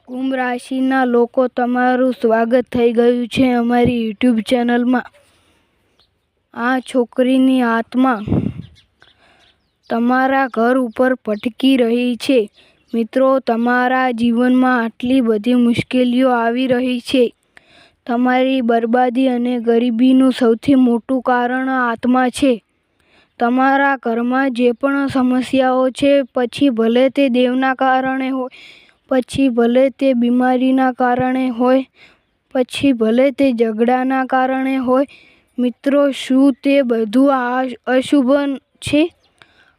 કુંભ રાશિના લોકો, તમારું સ્વાગત થઈ ગયું છે અમારી યુટ્યુબ ચેનલમાં. આ છોકરીની આત્મા તમારા ઘર ઉપર ભટકી રહી છે. મિત્રો, તમારા જીવનમાં આટલી બધી મુશ્કેલીઓ આવી રહી છે. તમારી બરબાદી અને ગરીબીનું સૌથી મોટું કારણ આ આત્મા છે. તમારા ઘરમાં જે પણ સમસ્યાઓ છે, પછી ભલે તે દેવના કારણે હોય, પછી ભલે તે બીમારીના કારણે હોય, પછી ભલે તે ઝઘડાના કારણે હોય, મિત્રો, શું તે બધું અશુભ છે?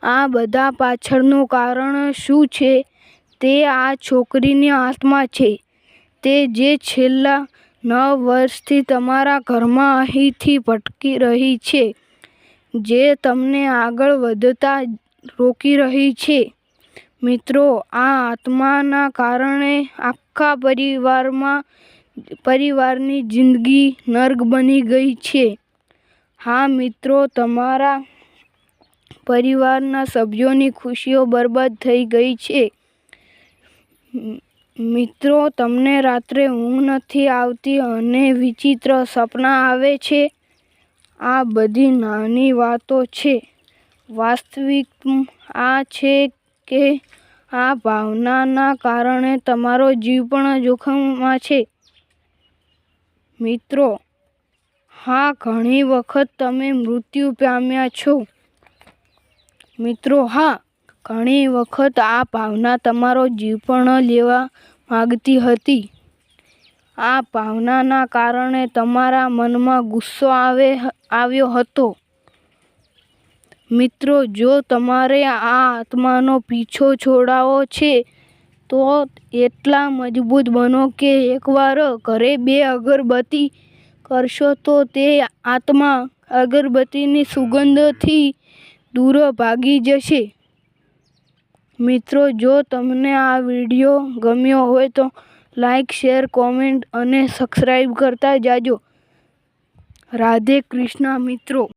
આ બધા પાછળનું કારણ શું છે? તે આ છોકરીની આત્મા છે. તે જે છેલ્લા 9 વર્ષથી તમારા ઘરમાં અહીંથી ભટકી રહી છે, જે તમને આગળ વધતા રોકી રહી છે. મિત્રો, આ આત્માના કારણે આખા પરિવારની જિંદગી નર્ક બની ગઈ છે. હા મિત્રો, તમારા પરિવારના સભ્યોની ખુશીઓ બરબાદ થઈ ગઈ છે. મિત્રો, તમને રાત્રે ઊંઘ નથી આવતી અને વિચિત્ર સપના આવે છે. આ બધી નાની વાતો છે. વાસ્તવિક આ છે કે આ ભાવનાના કારણે તમારો જીવ પણ જોખમમાં છે. મિત્રો, હા, ઘણી વખત તમે મૃત્યુ પામ્યા છો. મિત્રો, હા, ઘણી વખત આ ભાવના તમારો જીવ પણ લેવા માંગતી હતી. આ ભાવનાના કારણે તમારા મનમાં ગુસ્સો આવ્યો હતો. મિત્રો, જો તમારે આ આત્માનો પીછો છોડાવવો છે, તો એટલા મજબૂત બનો કે એકવાર ઘરે 2 અગરબત્તી કરશો તો તે આત્મા અગરબત્તીની સુગંધથી દૂર ભાગી જશે. મિત્રો, જો તમને આ વિડીયો ગમ્યો હોય તો લાઈક, શેર, કોમેન્ટ અને સબસ્ક્રાઈબ કરતા જાજો. રાધે કૃષ્ણ મિત્રો.